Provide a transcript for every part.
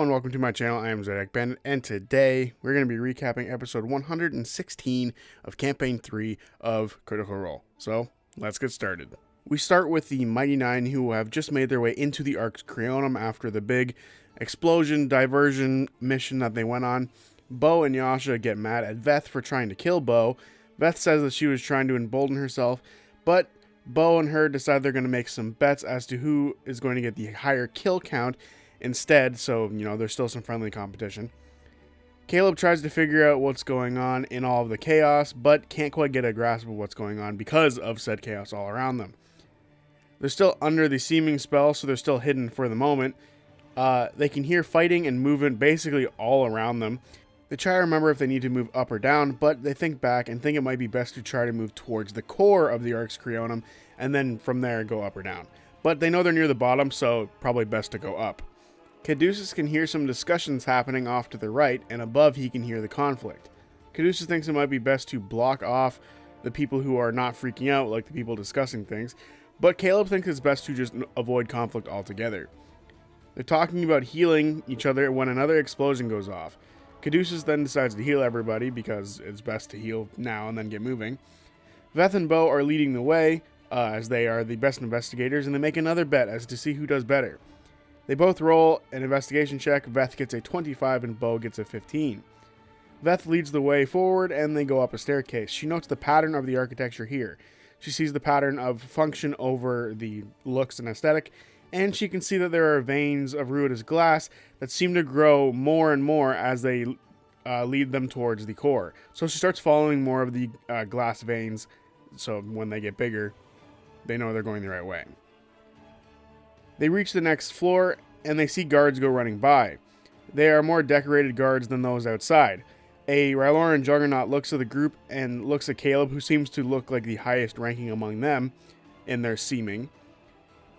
and welcome to my channel. I am Zodiac Bandit, and today we're going to be recapping episode 116 of Campaign 3 of Critical Role. So, let's get started. We start with the Mighty Nine, who have just made their way into the Arc's Konum after the big explosion diversion mission that they went on. Bo and Yasha get mad at Veth for trying to kill Bo. Veth says that she was trying to embolden herself, but Bo and her decide they're going to make some bets as to who is going to get the higher kill count instead, so, there's still some friendly competition. Caleb tries to figure out what's going on in all of the chaos, but can't quite get a grasp of what's going on because of said chaos all around them. They're still under the seeming spell, so they're still hidden for the moment. They can hear fighting and movement basically all around them. They try to remember if they need to move up or down, but they think back and think it might be best to try to move towards the core of the Arc's Konum, and then from there go up or down. But they know they're near the bottom, so probably best to go up. Caduceus can hear some discussions happening off to the right, and above he can hear the conflict. Caduceus thinks it might be best to block off the people who are not freaking out, like the people discussing things, but Caleb thinks it's best to just avoid conflict altogether. They're talking about healing each other when another explosion goes off. Caduceus then decides to heal everybody because it's best to heal now and then get moving. Veth and Bo are leading the way, as they are the best investigators, and they make another bet as to see who does better. They both roll an investigation check. Veth gets a 25 and Bo gets a 15. Veth leads the way forward and they go up a staircase. She notes the pattern of the architecture here. She sees the pattern of function over the looks and aesthetic, and she can see that there are veins of ruinous glass that seem to grow more and more as they lead them towards the core. So she starts following more of the glass veins, so when they get bigger, they know they're going the right way. They reach the next floor, and they see guards go running by. They are more decorated guards than those outside. A Ryloran Juggernaut looks at the group and looks at Caleb, who seems to look like the highest ranking among them in their seeming.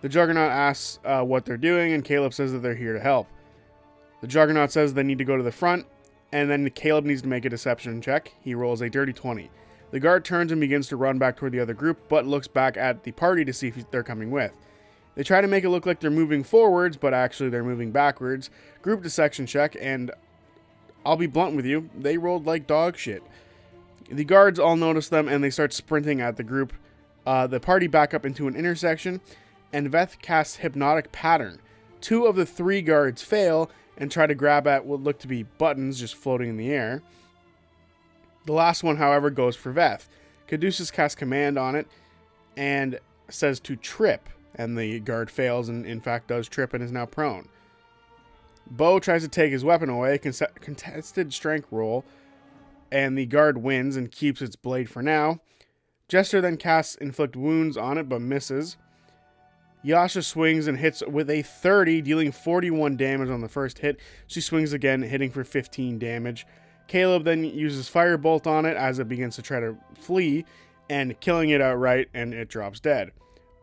The Juggernaut asks what they're doing, and Caleb says that they're here to help. The Juggernaut says they need to go to the front, and then Caleb needs to make a deception check. He rolls a dirty 20. The guard turns and begins to run back toward the other group, but looks back at the party to see if they're coming with. They try to make it look like they're moving forwards, but actually they're moving backwards. Group dissection check, and I'll be blunt with you, they rolled like dog shit. The guards all notice them, and they start sprinting at the group. The party back up into an intersection, and Veth casts Hypnotic Pattern. 2 of the 3 guards fail, and try to grab at what look to be buttons just floating in the air. The last one, however, goes for Veth. Caduceus casts Command on it, and says to trip. And the guard fails and in fact does trip and is now prone. Bo tries to take his weapon away, contested strength roll, and the guard wins and keeps its blade for now. Jester then casts Inflict Wounds on it but misses. Yasha swings and hits with a 30, dealing 41 damage on the first hit. She swings again, hitting for 15 damage. Caleb then uses Firebolt on it as it begins to try to flee, and killing it outright, and it drops dead.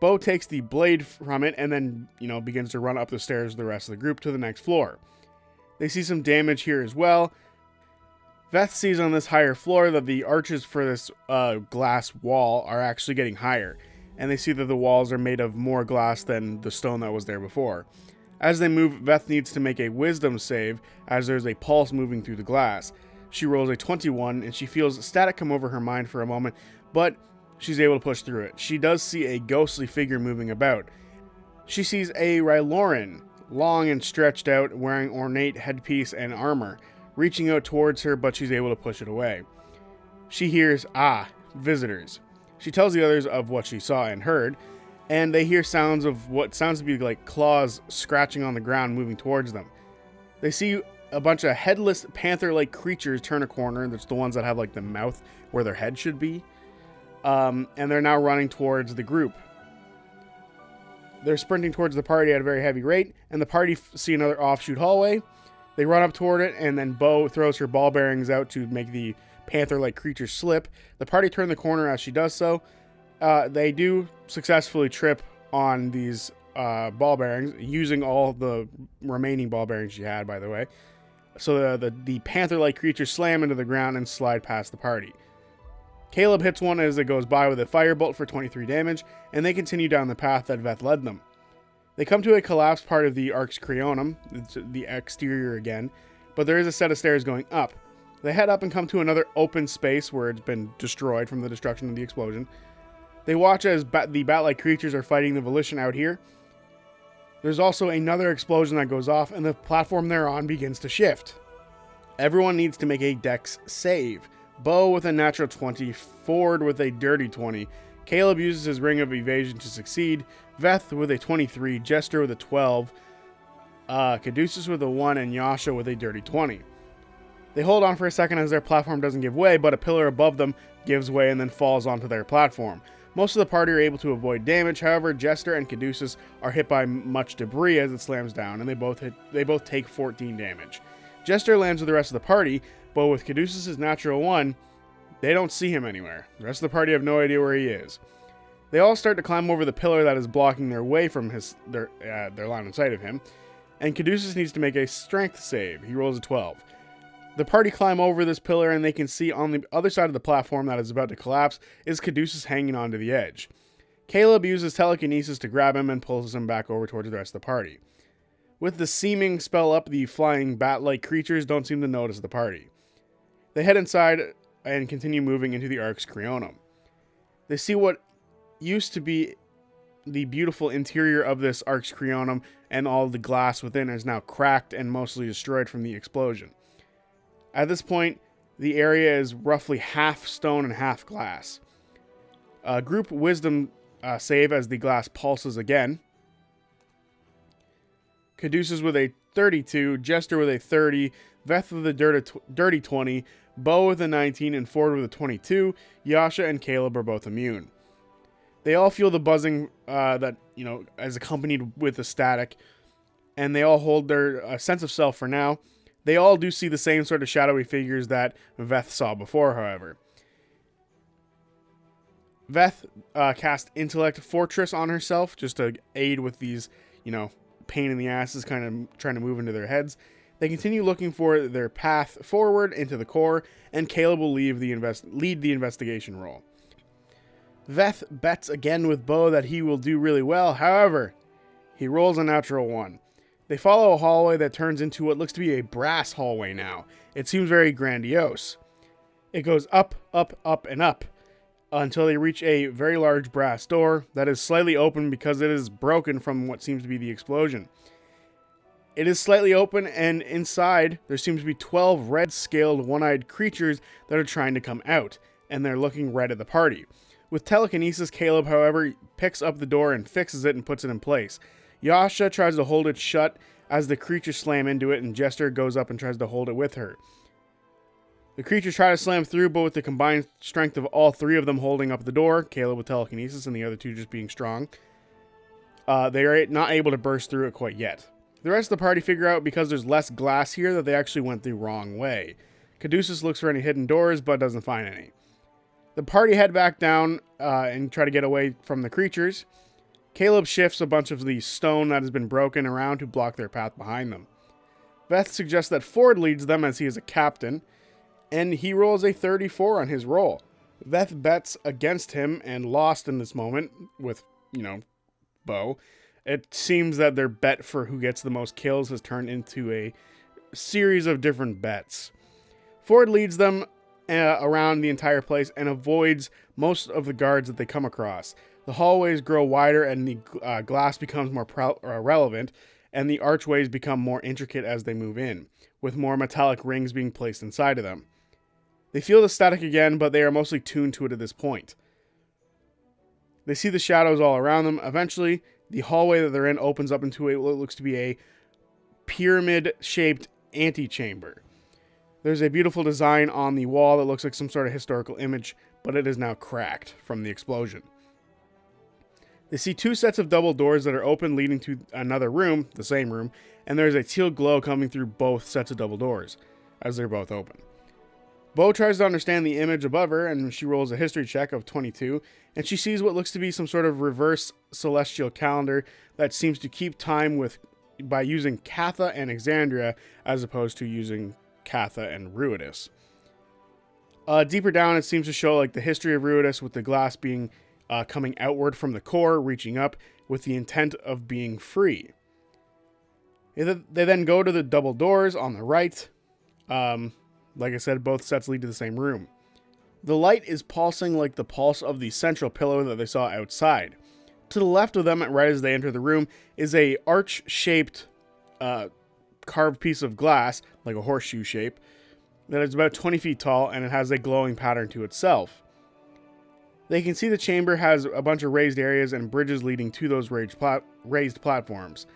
Bo takes the blade from it and then, begins to run up the stairs with the rest of the group to the next floor. They see some damage here as well. Veth sees on this higher floor that the arches for this glass wall are actually getting higher, and they see that the walls are made of more glass than the stone that was there before. As they move, Veth needs to make a wisdom save as there's a pulse moving through the glass. She rolls a 21 and she feels static come over her mind for a moment, but she's able to push through it. She does see a ghostly figure moving about. She sees a Ryloran, long and stretched out, wearing ornate headpiece and armor, reaching out towards her, but she's able to push it away. She hears, visitors. She tells the others of what she saw and heard, and they hear sounds of what sounds to be like claws scratching on the ground moving towards them. They see a bunch of headless panther-like creatures turn a corner. That's the ones that have like the mouth where their head should be. And they're now running towards the group. They're sprinting towards the party at a very heavy rate, and the party see another offshoot hallway. They run up toward it, and then Bo throws her ball bearings out to make the panther-like creature slip. The party turn the corner as she does so. They do successfully trip on these ball bearings, using all the remaining ball bearings she had, by the way. So the panther-like creatures slam into the ground and slide past the party. Caleb hits one as it goes by with a firebolt for 23 damage, and they continue down the path that Veth led them. They come to a collapsed part of the Arc's Creonum, it's the exterior again, but there is a set of stairs going up. They head up and come to another open space where it's been destroyed from the destruction of the explosion. They watch as the bat-like creatures are fighting the Volition out here. There's also another explosion that goes off, and the platform they're on begins to shift. Everyone needs to make a dex save. Bo with a natural 20, Ford with a dirty 20. Caleb uses his Ring of Evasion to succeed. Veth with a 23, Jester with a 12, Caduceus with a 1, and Yasha with a dirty 20. They hold on for a second as their platform doesn't give way, but a pillar above them gives way and then falls onto their platform. Most of the party are able to avoid damage, however, Jester and Caduceus are hit by much debris as it slams down, and they both take 14 damage. Jester lands with the rest of the party, but with Caduceus' natural 1, they don't see him anywhere. The rest of the party have no idea where he is. They all start to climb over the pillar that is blocking their way from their line of sight of him, and Caduceus needs to make a strength save. He rolls a 12. The party climb over this pillar, and they can see on the other side of the platform that is about to collapse is Caduceus hanging onto the edge. Caleb uses telekinesis to grab him and pulls him back over towards the rest of the party. With the seeming spell up, the flying bat-like creatures don't seem to notice the party. They head inside and continue moving into the Arc's Creonum. They see what used to be the beautiful interior of this Arc's Creonum, and all the glass within is now cracked and mostly destroyed from the explosion. At this point, the area is roughly half stone and half glass. Group wisdom save as the glass pulses again. Caduceus with a 32, Jester with a 30, Veth with a dirty 20, Bo with a 19, and Ford with a 22. Yasha and Caleb are both immune. They all feel the buzzing that, is accompanied with the static, and they all hold their sense of self for now. They all do see the same sort of shadowy figures that Veth saw before, however. Veth cast Intellect Fortress on herself just to aid with these, pain in the asses kind of trying to move into their heads. They continue looking for their path forward into the core, and Caleb will lead the investigation roll. Veth bets again with Bo that he will do really well. However, he rolls a natural 1. They follow a hallway that turns into what looks to be a brass hallway now. It seems very grandiose. It goes up, up, up, and up until they reach a very large brass door that is slightly open because it is broken from what seems to be the explosion. It is slightly open, and inside there seems to be 12 red-scaled, one-eyed creatures that are trying to come out, and they're looking right at the party. With telekinesis, Caleb, however, picks up the door and fixes it and puts it in place. Yasha tries to hold it shut as the creatures slam into it, and Jester goes up and tries to hold it with her. The creatures try to slam through, but with the combined strength of all three of them holding up the door, Caleb with telekinesis and the other two just being strong, they are not able to burst through it quite yet. The rest of the party figure out because there's less glass here that they actually went the wrong way. Caduceus looks for any hidden doors, but doesn't find any. The party head back down and try to get away from the creatures. Caleb shifts a bunch of the stone that has been broken around to block their path behind them. Veth suggests that Ford leads them as he is a captain, and he rolls a 34 on his roll. Veth bets against him and lost in this moment with, Bo. It seems that their bet for who gets the most kills has turned into a series of different bets. Ford leads them around the entire place and avoids most of the guards that they come across. The hallways grow wider and the glass becomes more relevant, and the archways become more intricate as they move in, with more metallic rings being placed inside of them. They feel the static again, but they are mostly tuned to it at this point. They see the shadows all around them. Eventually, the hallway that they're in opens up into what looks to be a pyramid-shaped antechamber. There's a beautiful design on the wall that looks like some sort of historical image, but it is now cracked from the explosion. They see two sets of double doors that are open leading to another room, the same room, and there's a teal glow coming through both sets of double doors, as they're both open. Bo tries to understand the image above her, and she rolls a history check of 22, and she sees what looks to be some sort of reverse celestial calendar that seems to keep time by using Catha and Exandria, as opposed to using Catha and Ruidus. Deeper down, it seems to show the history of Ruidus, with the glass being coming outward from the core, reaching up with the intent of being free. They then go to the double doors on the right. Like I said, both sets lead to the same room. The light is pulsing like the pulse of the central pillar that they saw outside. To the left of them, right as they enter the room, is a arch-shaped carved piece of glass, like a horseshoe shape, that is about 20 feet tall, and it has a glowing pattern to itself. They can see the chamber has a bunch of raised areas and bridges leading to those raised platforms.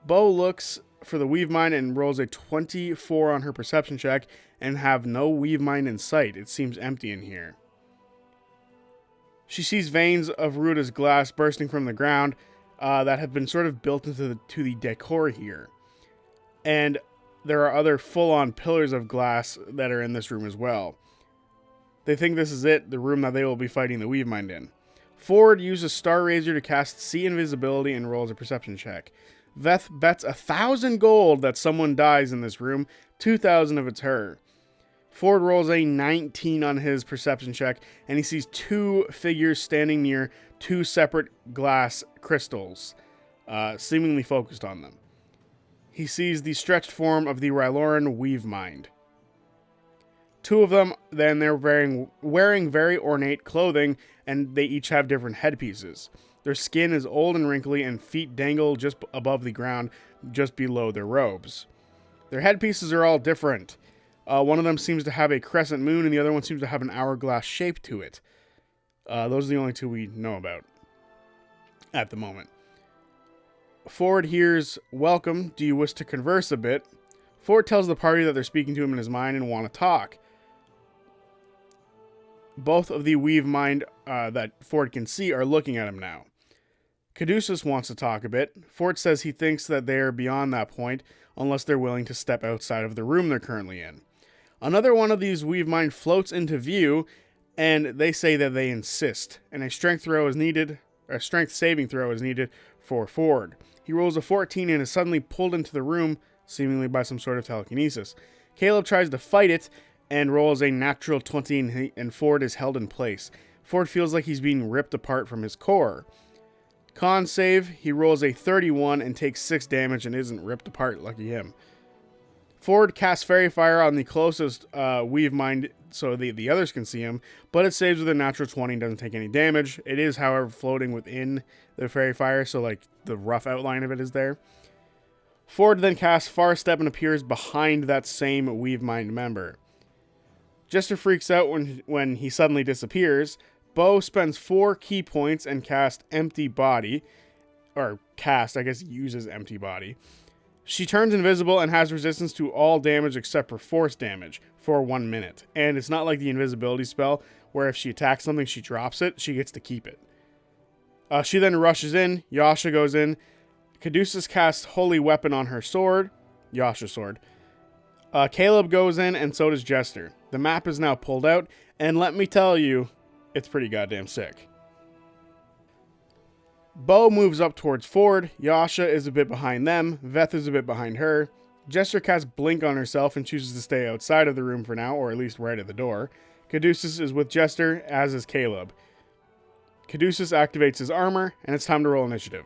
Bo looks for the Weave Mind and rolls a 24 on her perception check and have no Weave Mind in sight. It seems empty in here. She sees veins of Ruda's glass bursting from the ground that have been sort of built into the decor here. And there are other full-on pillars of glass that are in this room as well. They think this is it, the room that they will be fighting the Weave Mind in. Ford uses Star Razor to cast See Invisibility and rolls a perception check. Veth bets 1,000 gold that someone dies in this room, 2,000 if it's her. Ford rolls a 19 on his perception check, and he sees two figures standing near two separate glass crystals, seemingly focused on them. He sees the stretched form of the Ryloran Weave Mind. Two of them, then, they're wearing very ornate clothing, and they each have different headpieces. Their skin is old and wrinkly, and feet dangle just above the ground, just below their robes. Their headpieces are all different. One of them seems to have a crescent moon, and the other one seems to have an hourglass shape to it. Those are the only two we know about at the moment. Ford hears, "Welcome, do you wish to converse a bit?" Ford tells the party that they're speaking to him in his mind and want to talk. Both of the Weave Mind that Ford can see are looking at him now. Caduceus wants to talk a bit. Ford says he thinks that they are beyond that point unless they're willing to step outside of the room they're currently in. Another one of these Weave Mind floats into view, and they say that they insist, and a strength saving throw is needed for Ford. He rolls a 14 and is suddenly pulled into the room, seemingly by some sort of telekinesis. Caleb tries to fight it and rolls a natural 20, and Ford is held in place. Ford feels like he's being ripped apart from his core. Con save, he rolls a 31 and takes 6 damage and isn't ripped apart, lucky him. Ford casts Fairy Fire on the closest Weave Mind so the others can see him, but it saves with a natural 20 and doesn't take any damage. It is, however, floating within the Fairy Fire, so like the rough outline of it is there. Ford then casts Far Step and appears behind that same Weave Mind member. Jester freaks out when he suddenly disappears. Bo spends 4 key points and casts Empty Body. Or cast, I guess uses Empty Body. She turns invisible and has resistance to all damage except for force damage for 1 minute. And it's not like the invisibility spell, where if she attacks something, she drops it, she gets to keep it. She then rushes in, Yasha goes in. Caduceus casts Holy Weapon on her sword, Yasha's sword. Caleb goes in, and so does Jester. The map is now pulled out, and let me tell you, it's pretty goddamn sick. Bo moves up towards Ford. Yasha is a bit behind them. Veth is a bit behind her. Jester casts Blink on herself and chooses to stay outside of the room for now, or at least right at the door. Caduceus is with Jester, as is Caleb. Caduceus activates his armor, and it's time to roll initiative.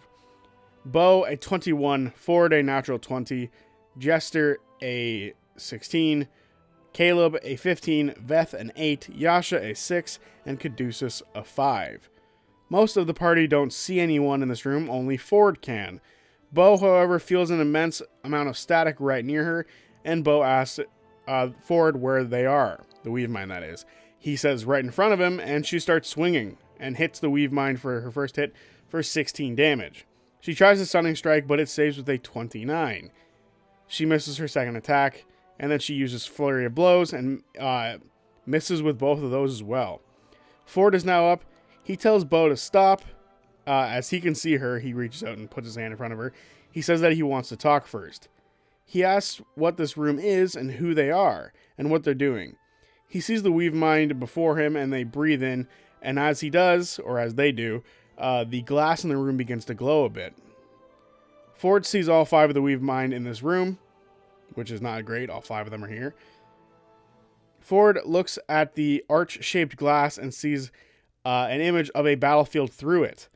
Bo, a 21. Ford, a natural 20. Jester, a 16. Caleb, a 15. Veth, an 8. Yasha, a 6. And Caduceus, a 5. Most of the party don't see anyone in this room, only Ford can. Bo, however, feels an immense amount of static right near her, and Bo asks Ford where they are. The Weave Mind, that is. He says right in front of him, and she starts swinging, and hits the Weave Mind for her first hit for 16 damage. She tries a Stunning Strike, but it saves with a 29. She misses her second attack, and then she uses Flurry of Blows, and misses with both of those as well. Ford is now up. He tells Bo to stop. As he can see her, he reaches out and puts his hand in front of her. He says that he wants to talk first. He asks what this room is and who they are and what they're doing. He sees the Weave Mind before him and they breathe in, and as he does, or as they do, the glass in the room begins to glow a bit. Ford sees all 5 of the Weave Mind in this room, which is not great. All 5 of them are here. Ford looks at the arch-shaped glass and sees an image of a battlefield through it.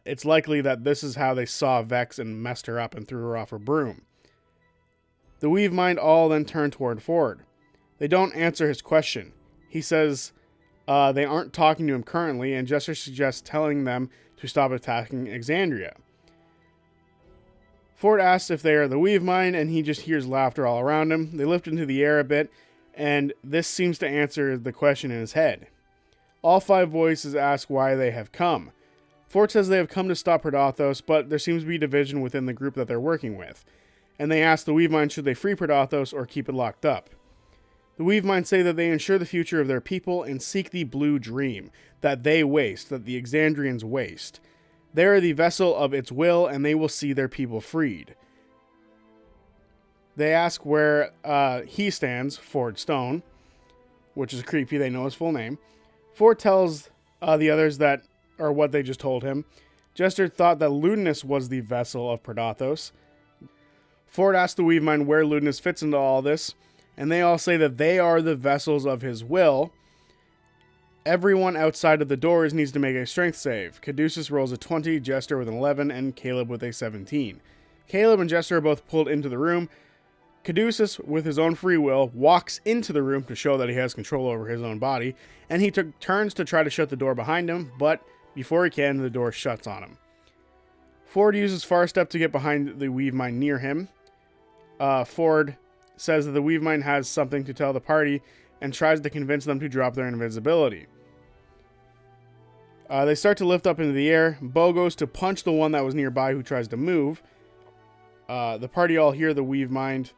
It's likely that this is how they saw Vex and messed her up and threw her off her broom. The Weave Mind all then turn toward Ford. They don't answer his question. He says they aren't talking to him currently, and Jester suggests telling them to stop attacking Exandria. Ford asks if they are the Weave Mind, and he just hears laughter all around him. They lift into the air a bit, and this seems to answer the question in his head. All 5 voices ask why they have come. Ford says they have come to stop Predathos, but there seems to be division within the group that they're working with. And they ask the Weave Mind should they free Predathos or keep it locked up. The Weave Mind say that they ensure the future of their people and seek the blue dream that they waste, that the Exandrians waste. They are the vessel of its will, and they will see their people freed. They ask where he stands, Ford Stone, which is creepy, they know his full name. Ford tells the others that, or what they just told him. Jester thought that Ludinus was the vessel of Predathos. Ford asks the Weave Mind where Ludinus fits into all this, and they all say that they are the vessels of his will. Everyone outside of the doors needs to make a strength save. Caduceus rolls a 20, Jester with an 11, and Caleb with a 17. Caleb and Jester are both pulled into the room. Caduceus, with his own free will, walks into the room to show that he has control over his own body, and he turns to try to shut the door behind him, but before he can, the door shuts on him. Ford uses Far Step to get behind the Weave Mind near him. Ford says that the Weave Mind has something to tell the party and tries to convince them to drop their invisibility. They start to lift up into the air. Bo goes to punch the one that was nearby who tries to move. The party all hear the Weave Mind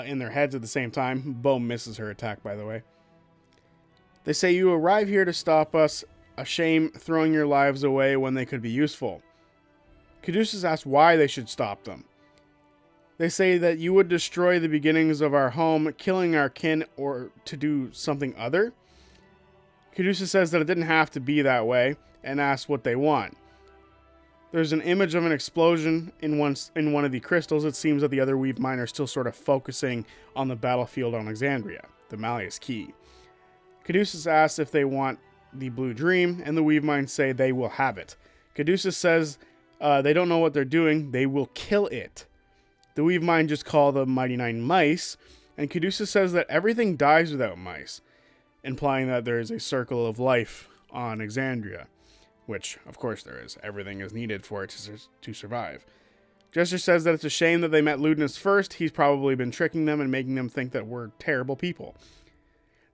in their heads at the same time. Bo misses her attack, by the way. They say, "You arrive here to stop us. A shame throwing your lives away when they could be useful." Caduceus asks why they should stop them. They say that you would destroy the beginnings of our home, killing our kin, or to do something other. Caduceus says that it didn't have to be that way, and asks what they want. There's an image of an explosion in one of the crystals. It seems that the other Weave Mind are still sort of focusing on the battlefield on Exandria, the Malleus Key. Caduceus asks if they want the Blue Dream, and the Weave Mind say they will have it. Caduceus says they don't know what they're doing, they will kill it. The Weave Mind just call the Mighty Nine mice, and Caduceus says that everything dies without mice, implying that there is a circle of life on Exandria, which, of course, there is. Everything is needed for it to survive. Jester says that it's a shame that they met Ludinus first. He's probably been tricking them and making them think that we're terrible people.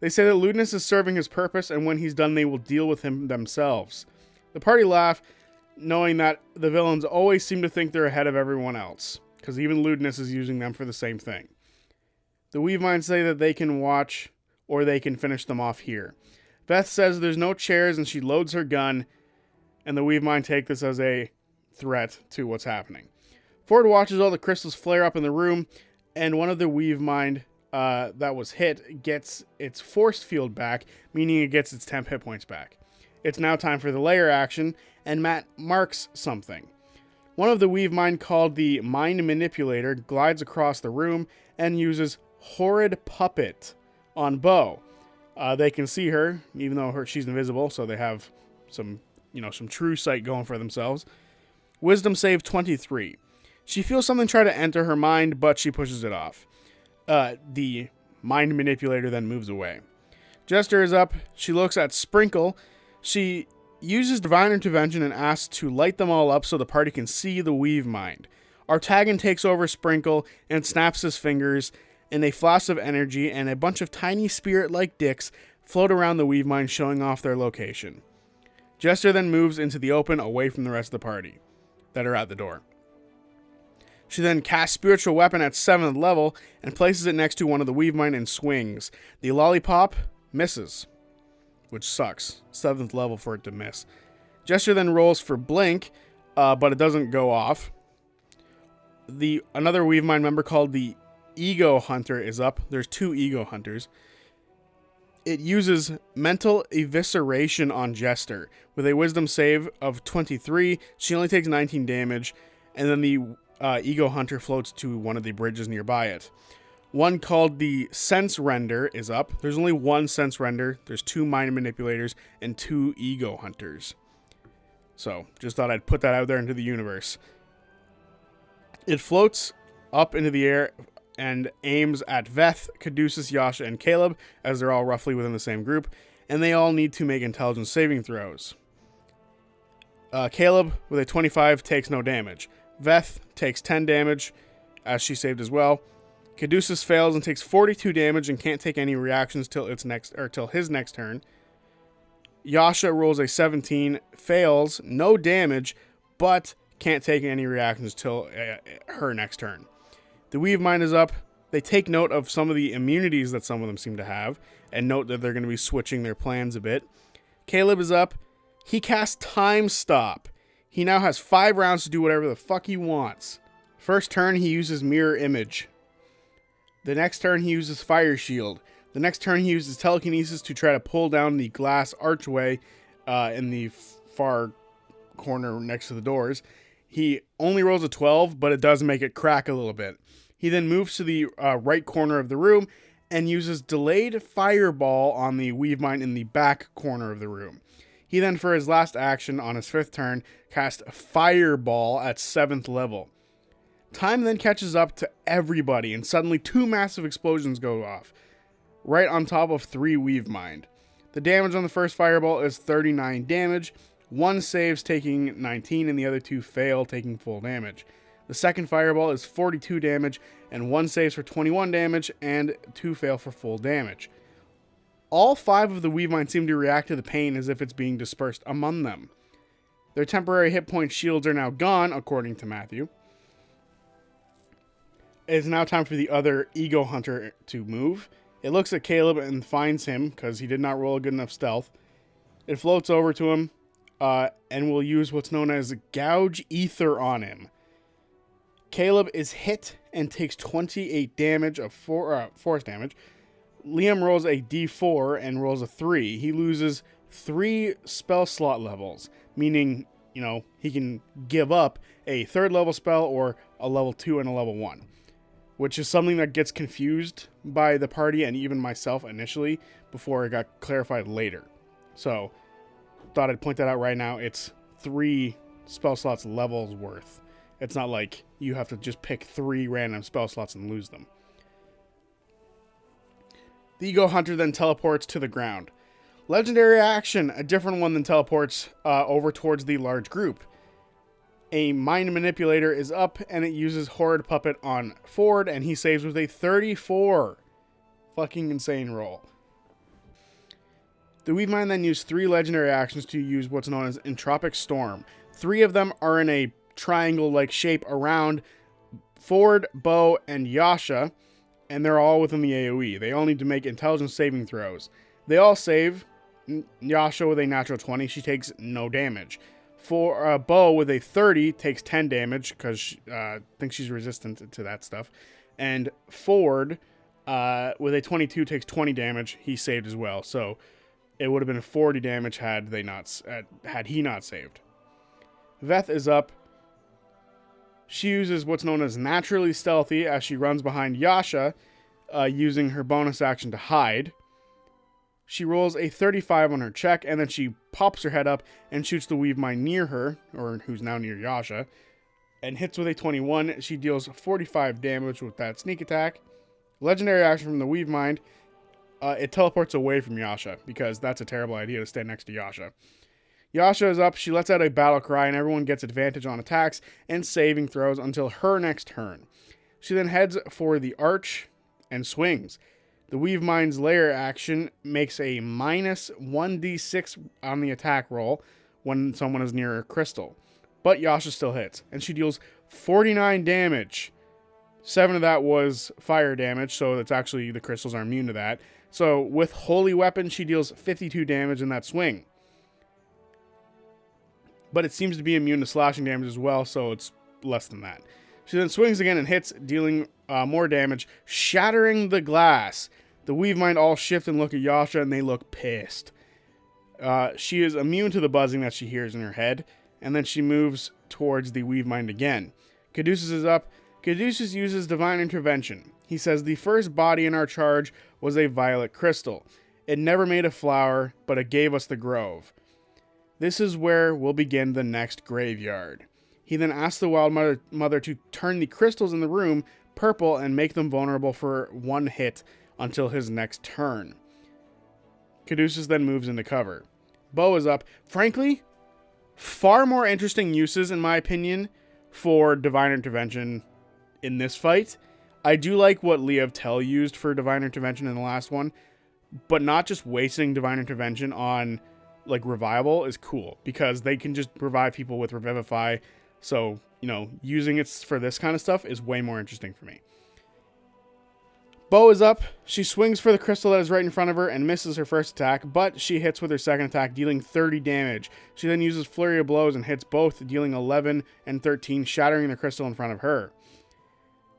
They say that Ludinus is serving his purpose, and when he's done, they will deal with him themselves. The party laugh, knowing that the villains always seem to think they're ahead of everyone else, because even Ludinus is using them for the same thing. The Weave Minds say that they can watch, or they can finish them off here. Beth says there's no chairs, and she loads her gun, and the Weave Mind take this as a threat to what's happening. Ford watches all the crystals flare up in the room, and one of the Weave Mind that was hit gets its force field back, meaning it gets its temp hit points back. It's now time for the layer action, and Matt marks something. One of the Weave Mind, called the Mind Manipulator, glides across the room and uses Horrid Puppet on Bo. They can see her, even though she's invisible, so they have some true sight going for themselves. Wisdom save 23. She feels something try to enter her mind, but she pushes it off. The Mind Manipulator then moves away. Jester is up. She looks at Sprinkle. She uses Divine Intervention and asks to light them all up so the party can see the Weave Mind. Artagan takes over Sprinkle and snaps his fingers, and a flash of energy and a bunch of tiny spirit-like dicks float around the Weave Mind, showing off their location. Jester then moves into the open, away from the rest of the party that are at the door. She then casts Spiritual Weapon at 7th level and places it next to one of the Weave Mind and swings. The Lollipop misses, which sucks. 7th level for it to miss. Jester then rolls for Blink, but it doesn't go off. Another Weave Mind member called the Ego Hunter is up. There's 2 Ego Hunters. It uses Mental Evisceration on Jester. With a Wisdom save of 23, she only takes 19 damage, and then the Ego Hunter floats to one of the bridges nearby it. One called the Sense Render is up. There's only one Sense Render. There's 2 Mind Manipulators and 2 Ego Hunters. So, just thought I'd put that out there into the universe. It floats up into the air and aims at Veth, Caduceus, Yasha, and Caleb, as they're all roughly within the same group, and they all need to make intelligence saving throws. Caleb, with a 25, takes no damage. Veth takes 10 damage, as she saved as well. Caduceus fails and takes 42 damage and can't take any reactions till his next turn. Yasha rolls a 17, fails, no damage, but can't take any reactions till her next turn. The Weave Mind is up. They take note of some of the immunities that some of them seem to have, and note that they're going to be switching their plans a bit. Caleb is up. He casts Time Stop. He now has 5 rounds to do whatever the fuck he wants. First turn, he uses Mirror Image. The next turn, he uses Fire Shield. The next turn, he uses Telekinesis to try to pull down the glass archway in the far corner next to the doors. He only rolls a 12, but it does make it crack a little bit. He then moves to the right corner of the room and uses Delayed Fireball on the Weave Mind in the back corner of the room. He then, for his last action on his 5th turn, casts Fireball at 7th level. Time then catches up to everybody, and suddenly 2 massive explosions go off, right on top of 3 Weave Mind. The damage on the first Fireball is 39 damage. 1 saves, taking 19, and the other 2 fail, taking full damage. The second Fireball is 42 damage, and 1 saves for 21 damage, and 2 fail for full damage. All 5 of the Weave Mind seem to react to the pain as if it's being dispersed among them. Their temporary hit point shields are now gone, according to Matthew. It is now time for the other Ego Hunter to move. It looks at Caleb and finds him, because he did not roll a good enough stealth. It floats over to him, and will use what's known as Gouge Ether on him. Caleb is hit and takes 28 damage of force damage. Liam rolls a d4 and rolls a 3. He loses 3 spell slot levels, meaning, he can give up a 3rd level spell or a level 2 and a level 1, which is something that gets confused by the party and even myself initially before it got clarified later. So, thought I'd point that out right now. It's 3 spell slots levels worth. It's not like you have to just pick 3 random spell slots and lose them. The Ego Hunter then teleports to the ground. Legendary action, a different one than teleports over towards the large group. A Mind Manipulator is up, and it uses Horrid Puppet on Ford, and he saves with a 34. Fucking insane roll. The Weave Mind then used 3 legendary actions to use what's known as Entropic Storm. 3 of them are in a triangle-like shape around Ford, Bo, and Yasha, and they're all within the AoE. They all need to make intelligence saving throws. They all save. Yasha with a natural 20, she takes no damage. For Bo with a 30, takes 10 damage, because I think she's resistant to that stuff. And Ford with a 22 takes 20 damage. He saved as well, so it would have been 40 damage had he not saved. Veth is up. She uses what's known as Naturally Stealthy as she runs behind Yasha, using her bonus action to hide. She rolls a 35 on her check, and then she pops her head up and shoots the Weave Mind near her, or who's now near Yasha, and hits with a 21. She deals 45 damage with that sneak attack. Legendary action from the Weave Mind. It teleports away from Yasha, because that's a terrible idea to stay next to Yasha. Yasha is up, she lets out a battle cry, and everyone gets advantage on attacks and saving throws until her next turn. She then heads for the arch and swings. The Weave Mind's layer action makes a minus 1d6 on the attack roll when someone is near a crystal. But Yasha still hits, and she deals 49 damage. 7 of that was fire damage, so it's actually the crystals are immune to that. So with Holy Weapon, she deals 52 damage in that swing. But it seems to be immune to slashing damage as well, so it's less than that. She then swings again and hits, dealing more damage, shattering the glass. The Weave Mind all shift and look at Yasha, and they look pissed. She is immune to the buzzing that she hears in her head, and then she moves towards the Weave Mind again. Caduceus is up. Caduceus uses Divine Intervention. He says, the first body in our charge was a violet crystal. It never made a flower, but it gave us the grove. This is where we'll begin the next graveyard. He then asks the Wild Mother to turn the crystals in the room purple and make them vulnerable for one hit until his next turn. Caduceus then moves into cover. Bo is up. Frankly, far more interesting uses, in my opinion, for Divine Intervention in this fight. I do like what Liev Tell used for Divine Intervention in the last one, but not just wasting Divine Intervention on like Revival is cool, because they can just revive people with Revivify. So, you know, using it for this kind of stuff is way more interesting for me. Bo is up. She swings for the crystal that is right in front of her and misses her first attack, but she hits with her second attack, dealing 30 damage. She then uses Flurry of Blows and hits both, dealing 11 and 13, shattering the crystal in front of her.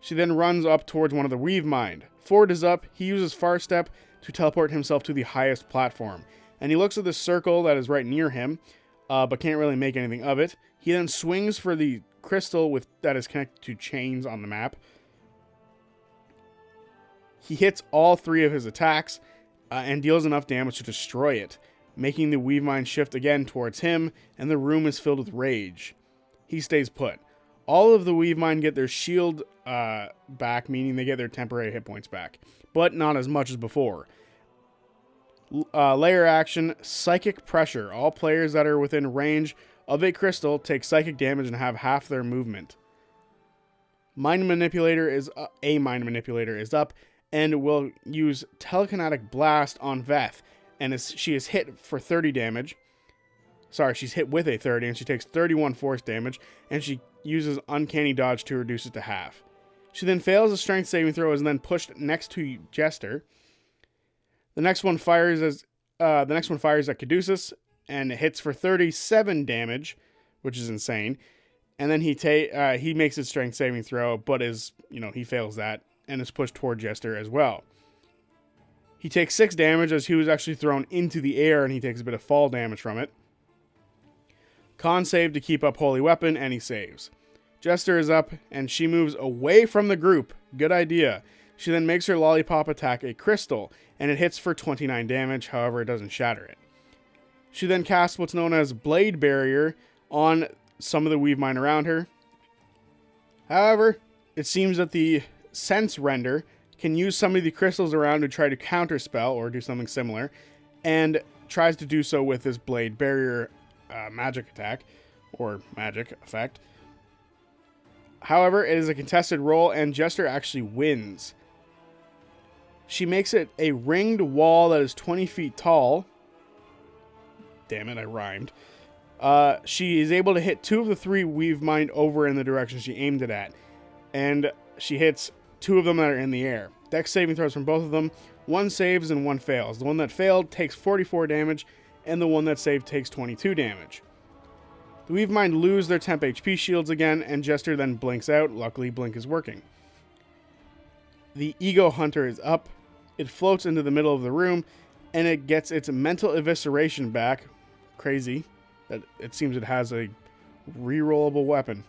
She then runs up towards one of the Weave Mind. Ford is up. He uses Far Step to teleport himself to the highest platform. And he looks at the circle that is right near him, but can't really make anything of it. He then swings for the crystal that is connected to chains on the map. He hits all 3 of his attacks and deals enough damage to destroy it, making the Weave Mind shift again towards him, and the room is filled with rage. He stays put. All of the Weave Mind get their shield back, meaning they get their temporary hit points back, but not as much as before. Layer action, Psychic Pressure. All players that are within range of a crystal take psychic damage and have half their movement. Mind Manipulator is up and will use Telekinetic Blast on Veth, and she is hit for 30 damage. Sorry, she's hit with a 30, and she takes 31 force damage, and she uses Uncanny Dodge to reduce it to half. She then fails a strength saving throw and is then pushed next to Jester. The next one fires at Caduceus and hits for 37 damage, which is insane. And then he makes his strength saving throw, but he fails that and is pushed toward Jester as well. He takes 6 damage as he was actually thrown into the air, and he takes a bit of fall damage from it. Con save to keep up Holy Weapon, and he saves. Jester is up, and she moves away from the group. Good idea. She then makes her Lollipop attack a crystal, and it hits for 29 damage, however it doesn't shatter it. She then casts what's known as Blade Barrier on some of the Weave Mind around her. However, it seems that the Sense Render can use some of the crystals around to try to counterspell or do something similar, and tries to do so with this Blade Barrier magic attack, or magic effect. However, it is a contested roll, and Jester actually wins. She makes it a ringed wall that is 20 feet tall. Damn it, I rhymed. She is able to hit 2 of the 3 Weave Mind over in the direction she aimed it at. And she hits 2 of them that are in the air. Dex saving throws from both of them. 1 saves and 1 fails. The one that failed takes 44 damage, and the one that saved takes 22 damage. The Weave Mind lose their temp HP shields again, and Jester then blinks out. Luckily, Blink is working. The Ego Hunter is up. It floats into the middle of the room, and it gets its mental evisceration back. Crazy that it seems it has a rerollable weapon.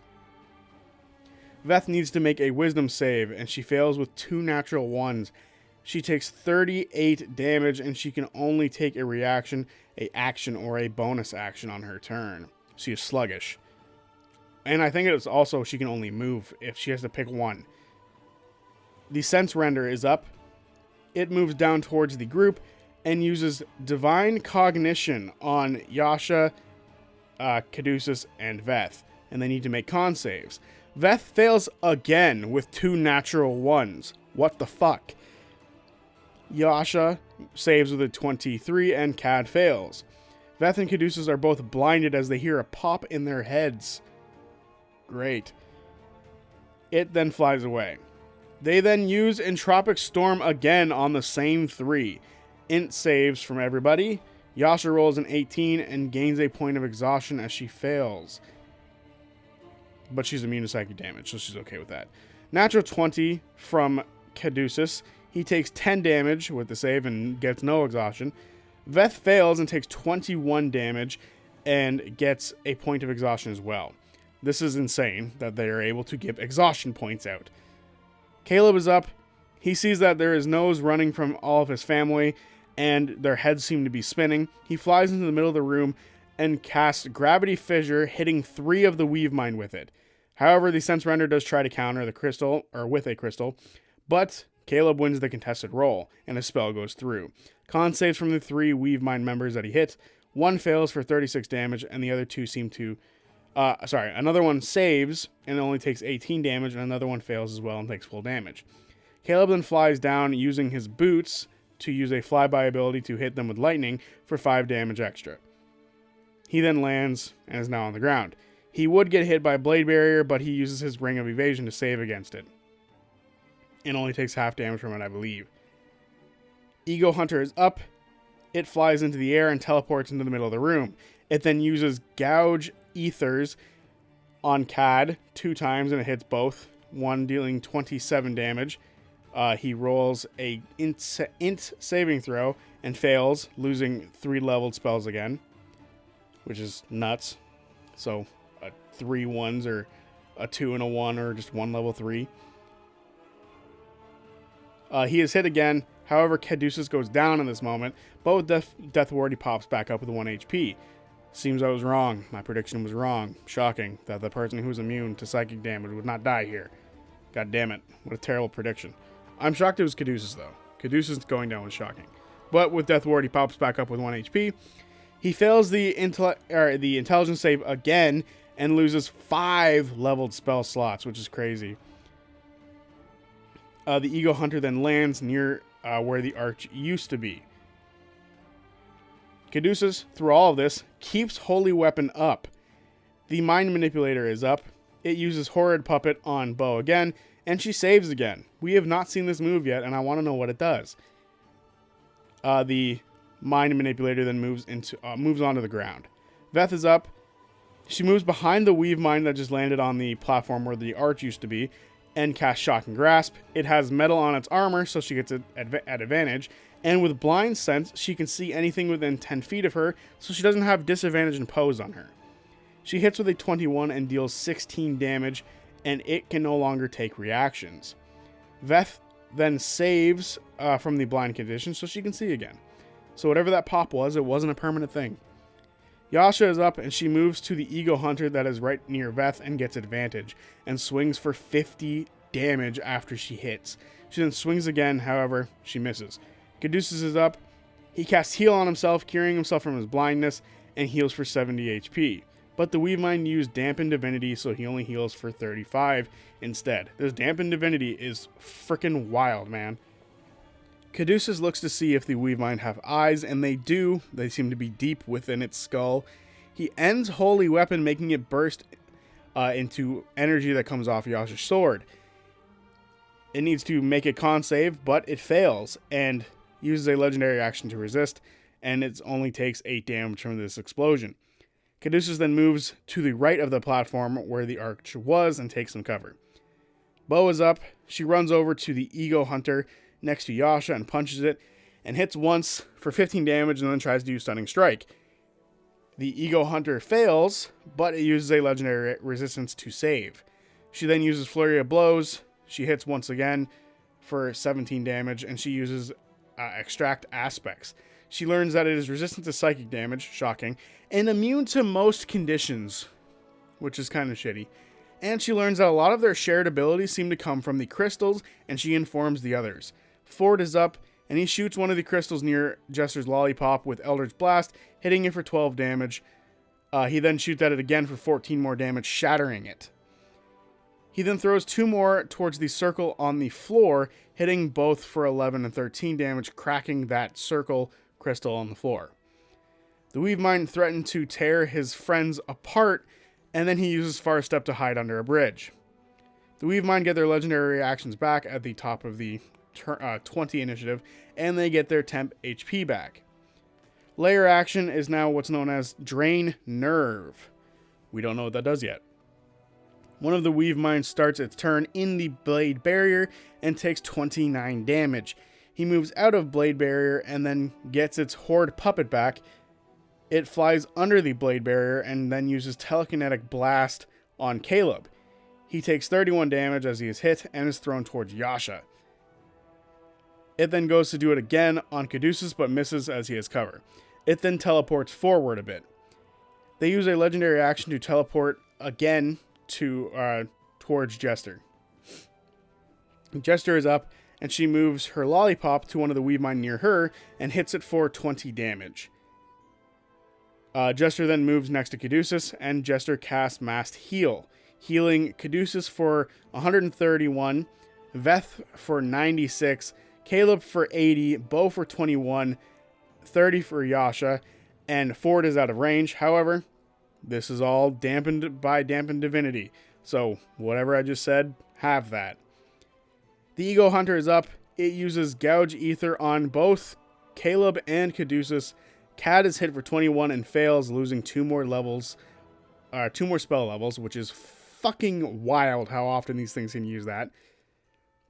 Veth needs to make a wisdom save, and she fails with 2 natural 1s. She takes 38 damage, and she can only take a reaction, a action, or a bonus action on her turn. She is sluggish. And I think it's also she can only move if she has to pick one. The Sense Render is up. It moves down towards the group and uses Divine Cognition on Yasha, Caduceus, and Veth. And they need to make con saves. Veth fails again with 2 natural 1s. What the fuck? Yasha saves with a 23 and Cad fails. Veth and Caduceus are both blinded as they hear a pop in their heads. Great. It then flies away. They then use Entropic Storm again on the same 3. Int saves from everybody. Yasha rolls an 18 and gains a point of exhaustion as she fails. But she's immune to psychic damage, so she's okay with that. Natural 20 from Caduceus. He takes 10 damage with the save and gets no exhaustion. Veth fails and takes 21 damage and gets a point of exhaustion as well. This is insane that they are able to give exhaustion points out. Caleb is up. He sees that there is nose running from all of his family, and their heads seem to be spinning. He flies into the middle of the room and casts Gravity Fissure, hitting 3 of the Weave Mind with it. However, the Sense Render does try to counter the crystal, or with a crystal, but Caleb wins the contested roll, and his spell goes through. Con saves from the 3 Weave Mind members that he hits. One fails for 36 damage, and the other 2 seem to... another one saves, and only takes 18 damage, and another one fails as well and takes full damage. Caleb then flies down using his boots to use a flyby ability to hit them with lightning for 5 damage extra. He then lands and is now on the ground. He would get hit by a Blade Barrier, but he uses his Ring of Evasion to save against it. And only takes half damage from it, I believe. Ego Hunter is up. It flies into the air and teleports into the middle of the room. It then uses Gouge Ethers on Cad 2 times, and it hits both. One dealing 27 damage. He rolls a int saving throw and fails, losing 3 leveled spells again, which is nuts. So 3 1s, or a 2 and a 1, or just 1 level 3. He is hit again. However, Caduceus goes down in this moment, but with Death Ward, he pops back up with 1 HP. Seems I was wrong. My prediction was wrong. Shocking that the person who's immune to psychic damage would not die here. God damn it. What a terrible prediction. I'm shocked it was Caduceus, though. Caduceus going down was shocking. But with Death Ward, he pops back up with 1 HP. He fails the intelligence save again and loses 5 leveled spell slots, which is crazy. The Ego Hunter then lands near where the arch used to be. Caduceus, through all of this, keeps Holy Weapon up. The Mind Manipulator is up. It uses Horrid Puppet on Bo again, and she saves again. We have not seen this move yet, and I want to know what it does. The Mind Manipulator then moves onto the ground. Veth is up. She moves behind the Weave Mind that just landed on the platform where the arch used to be, and casts Shock and Grasp. It has metal on its armor, so she gets it at advantage. And with Blind Sense, she can see anything within 10 feet of her, so she doesn't have disadvantage and pose on her. She hits with a 21 and deals 16 damage, and it can no longer take reactions. Veth then saves from the blind condition, so she can see again. So whatever that pop was, it wasn't a permanent thing. Yasha is up, and she moves to the Ego Hunter that is right near Veth and gets advantage, and swings for 50 damage after she hits. She then swings again, however, she misses. Caduceus is up. He casts Heal on himself, curing himself from his blindness, and heals for 70 HP. But the Weave Mind used Dampen Divinity, so he only heals for 35 instead. This Dampen Divinity is freaking wild, man. Caduceus looks to see if the Weave Mind have eyes, and they do. They seem to be deep within its skull. He ends Holy Weapon, making it burst into energy that comes off Yasha's sword. It needs to make a con save, but it fails, and uses a legendary action to resist, and it only takes 8 damage from this explosion. Caduceus then moves to the right of the platform where the arch was and takes some cover. Bo is up. She runs over to the Ego Hunter next to Yasha and punches it, and hits once for 15 damage and then tries to do Stunning Strike. The Ego Hunter fails, but it uses a legendary resistance to save. She then uses Flurry of Blows. She hits once again for 17 damage, and she uses Extract Aspects. She learns that it is resistant to psychic damage, shocking, and immune to most conditions, which is kind of shitty. And she learns that a lot of their shared abilities seem to come from the crystals, and she informs the others. Ford is up, and he shoots one of the crystals near Jester's Lollipop with Eldritch Blast, hitting it for 12 damage. He then shoots at it again for 14 more damage, shattering it. He then throws 2 more towards the circle on the floor, hitting both for 11 and 13 damage, cracking that circle crystal on the floor. The Weave Mind threatened to tear his friends apart, and then he uses Far Step to hide under a bridge. The Weave Mind get their legendary reactions back at the top of the 20 initiative, and they get their temp HP back. Layer action is now what's known as Drain Nerve. We don't know what that does yet. One of the Weave Minds starts its turn in the Blade Barrier and takes 29 damage. He moves out of Blade Barrier and then gets its Horde Puppet back. It flies under the Blade Barrier and then uses Telekinetic Blast on Caleb. He takes 31 damage as he is hit and is thrown towards Yasha. It then goes to do it again on Caduceus, but misses as he has cover. It then teleports forward a bit. They use a legendary action to teleport again towards Jester. Jester is up, and she moves her lollipop to one of the Weavemind near her and hits it for 20 damage. Jester then moves next to Caduceus, and Jester casts Massed Heal, healing Caduceus for 131, Veth for 96, Caleb for 80, Bo for 21, 30 for Yasha, and Ford is out of range. However, this is all dampened by Dampened Divinity, so whatever I just said, have that. The Ego Hunter is up. It uses Gouge Ether on both Caleb and Caduceus. Cad is hit for 21 and fails, losing 2 more spell levels, which is fucking wild how often these things can use that.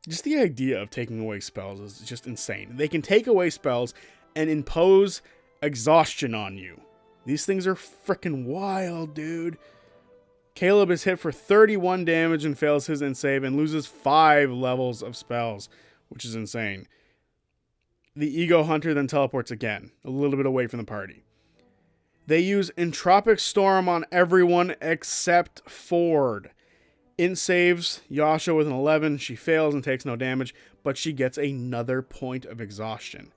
Just the idea of taking away spells is just insane. They can take away spells and impose exhaustion on you. These things are freaking wild, dude. Caleb is hit for 31 damage and fails his end save and loses 5 levels of spells, which is insane. The Ego Hunter then teleports again, a little bit away from the party. They use Entropic Storm on everyone except Ford. Int saves Yasha with an 11. She fails and takes no damage, but she gets another point of exhaustion.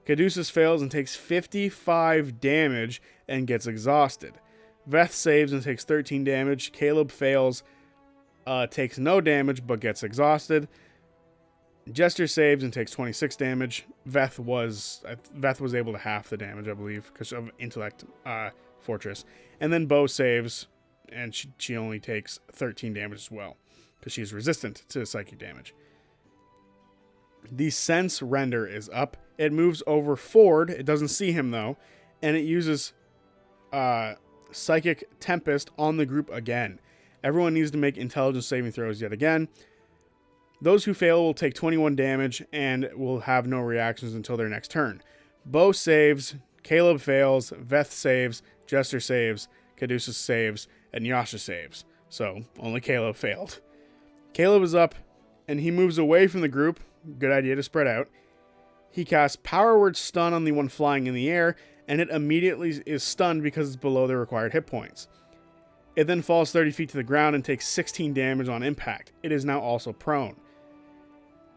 Caduceus fails and takes 55 damage and gets exhausted. Veth saves and takes 13 damage. Caleb fails, takes no damage, but gets exhausted. Jester saves and takes 26 damage. Veth was able to half the damage, I believe, because of Intellect Fortress. And then Bo saves, and she only takes 13 damage as well, because she's resistant to psychic damage. The Sense Render is up. It moves over Ford. It doesn't see him, though. And it uses Psychic Tempest on the group again. Everyone needs to make intelligence saving throws yet again. Those who fail will take 21 damage and will have no reactions until their next turn. Bo saves, Caleb fails, Veth saves, Jester saves, Caduceus saves, and Yasha saves. So, only Caleb failed. Caleb is up, and he moves away from the group. Good idea to spread out. He casts Power Word Stun on the one flying in the air, and it immediately is stunned because it's below the required hit points. It then falls 30 feet to the ground and takes 16 damage on impact. It is now also prone.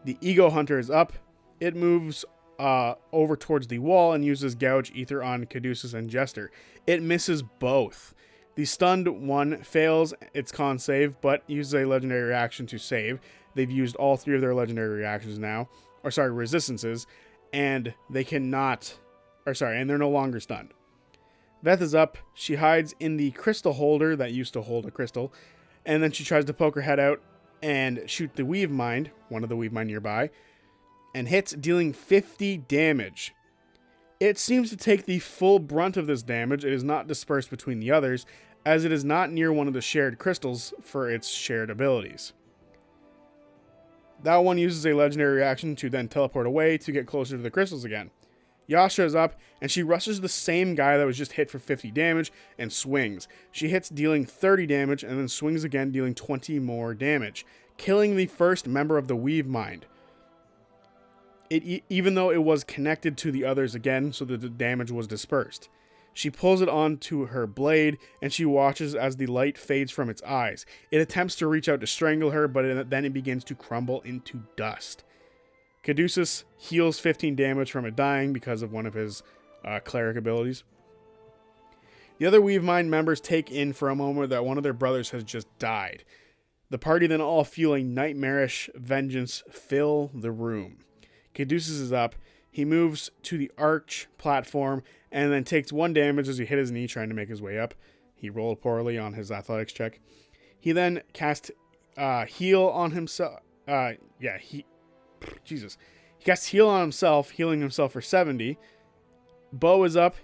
The Ego Hunter is up. It moves over towards the wall and uses Gouge Ether on Caduceus and Jester. It misses both. The stunned one fails its con save, but uses a legendary reaction to save. They've used all 3 of their legendary reactions now. Resistances. And they cannot... and they're no longer stunned. Veth is up. She hides in the crystal holder that used to hold a crystal. And then she tries to poke her head out and shoot the Weavemind, one of the Weavemind nearby, and hits, dealing 50 damage. It seems to take the full brunt of this damage. It is not dispersed between the others, as it is not near one of the shared crystals for its shared abilities. That one uses a legendary reaction to then teleport away to get closer to the crystals again. Yasha is up, and she rushes the same guy that was just hit for 50 damage and swings. She hits, dealing 30 damage, and then swings again, dealing 20 more damage, killing the first member of the Weavemind. Even though it was connected to the others again, so that the damage was dispersed. She pulls it onto her blade, and she watches as the light fades from its eyes. It attempts to reach out to strangle her, but then it begins to crumble into dust. Caduceus heals 15 damage from it dying because of one of his cleric abilities. The other Weavemind members take in for a moment that one of their brothers has just died. The party then all feel a nightmarish vengeance fill the room. Caduceus is up. He moves to the arch platform and then takes 1 damage as he hit his knee trying to make his way up. He rolled poorly on his athletics check. He then casts heal on himself. He casts heal on himself, healing himself for 70. Bo is up.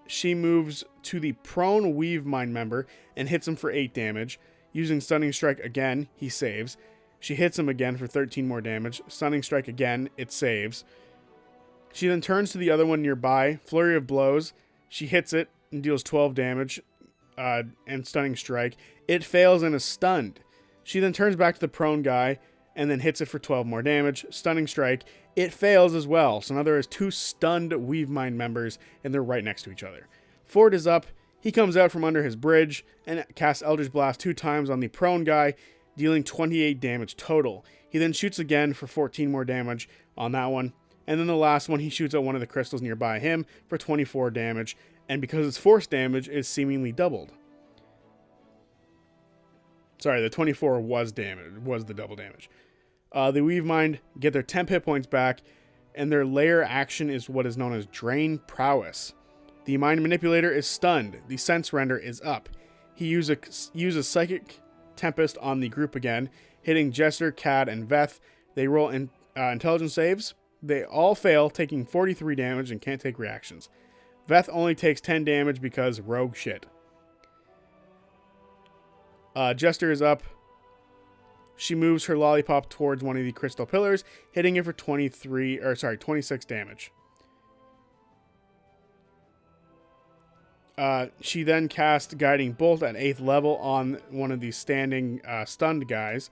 She moves to the prone Weavemind member and hits him for 8 damage. Using Stunning Strike again, he saves. She hits him again for 13 more damage. Stunning Strike again, it saves. She then turns to the other one nearby. Flurry of Blows. She hits it and deals 12 damage and Stunning Strike. It fails and is stunned. She then turns back to the prone guy and then hits it for 12 more damage. Stunning strike. It fails as well. So now there is 2 stunned Weavemind members, and they're right next to each other. Ford is up. He comes out from under his bridge and casts Eldritch Blast 2 times on the prone guy, dealing 28 damage total. He then shoots again for 14 more damage on that one. And then the last one, he shoots at one of the crystals nearby him for 24 damage. And because it's force damage, it's seemingly doubled. Sorry, the 24 was the double damage. The Weavemind get their temp hit points back, and their layer action is what is known as Drain Prowess. The Mind Manipulator is stunned. The Sense Render is up. He uses Psychic Tempest on the group again, hitting Jester, Cad, and Veth. They roll intelligence saves. They all fail, taking 43 damage and can't take reactions. Veth only takes 10 damage because rogue shit. Jester is up. She moves her lollipop towards one of the crystal pillars, hitting it for 26 damage. She then casts Guiding Bolt at 8th level on one of these standing stunned guys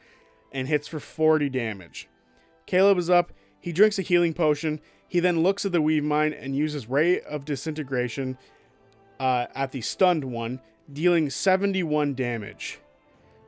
and hits for 40 damage. Caleb is up. He drinks a healing potion. He then looks at the Weavemind and uses Ray of Disintegration at the stunned one, dealing 71 damage.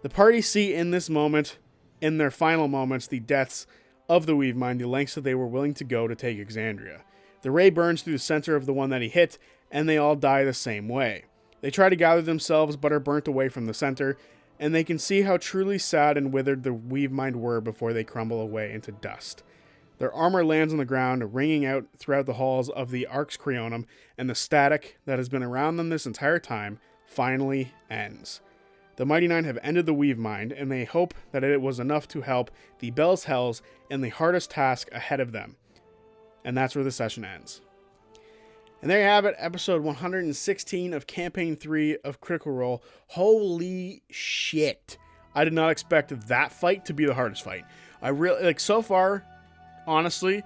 The party see in this moment, in their final moments, the deaths of the Weavemind, the lengths that they were willing to go to take Exandria. The ray burns through the center of the one that he hit, and they all die the same way. They try to gather themselves, but are burnt away from the center, and they can see how truly sad and withered the Weavemind were before they crumble away into dust. Their armor lands on the ground, ringing out throughout the halls of the Arx Creonum, and the static that has been around them this entire time finally ends. The Mighty Nine have ended the Weavemind, and they hope that it was enough to help the Bell's Hells in the hardest task ahead of them. And that's where the session ends. And there you have it, episode 116 of Campaign 3 of Critical Role. Holy shit. I did not expect that fight to be the hardest fight. I really, so far, honestly,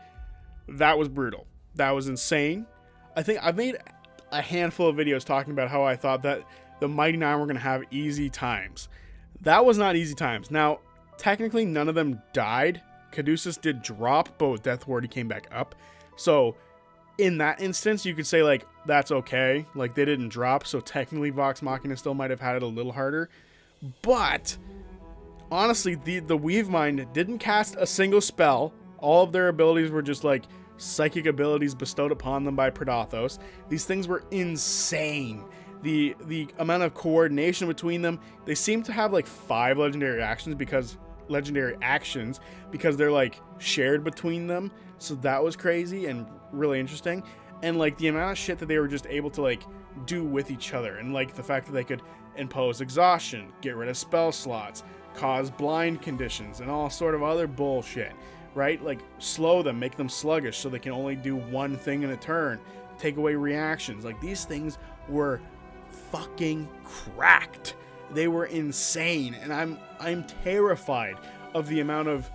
that was brutal. That was insane. I think I've made a handful of videos talking about how I thought that the Mighty Nine were going to have easy times. That was not easy times. Now, technically, none of them died. Caduceus did drop, but with Death Ward, he came back up. So, in that instance, you could say, that's okay. They didn't drop, so technically Vox Machina still might have had it a little harder. But, honestly, the Weavemind didn't cast a single spell. All of their abilities were just, psychic abilities bestowed upon them by Predathos. These things were insane. The amount of coordination between them, they seem to have, 5 legendary actions because they're, shared between them. So that was crazy and really interesting. And the amount of shit that they were just able to do with each other, and the fact that they could impose exhaustion, get rid of spell slots, cause blind conditions, and all sort of other bullshit, right? Slow them, make them sluggish so they can only do one thing in a turn, take away reactions. These things were fucking cracked. They were insane, and I'm terrified of the amount of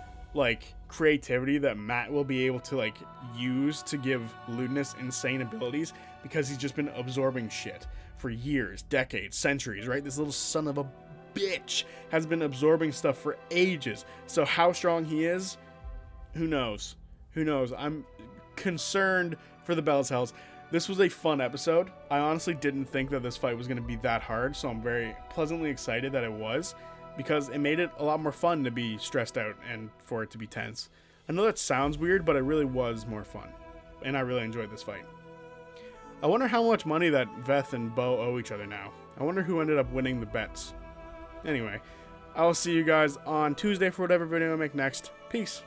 creativity that Matt will be able to use to give Ludinus insane abilities, because he's just been absorbing shit for years, decades, centuries, right? This little son of a bitch has been absorbing stuff for ages. So how strong he is, who knows? I'm concerned for the Bell's Hells. This was a fun episode. I honestly didn't think that this fight was going to be that hard, so I'm very pleasantly excited that it was, because it made it a lot more fun to be stressed out and for it to be tense. I know that sounds weird, but it really was more fun, and I really enjoyed this fight. I wonder how much money that Veth and Bo owe each other now. I wonder who ended up winning the bets. Anyway, I will see you guys on Tuesday for whatever video I make next. Peace.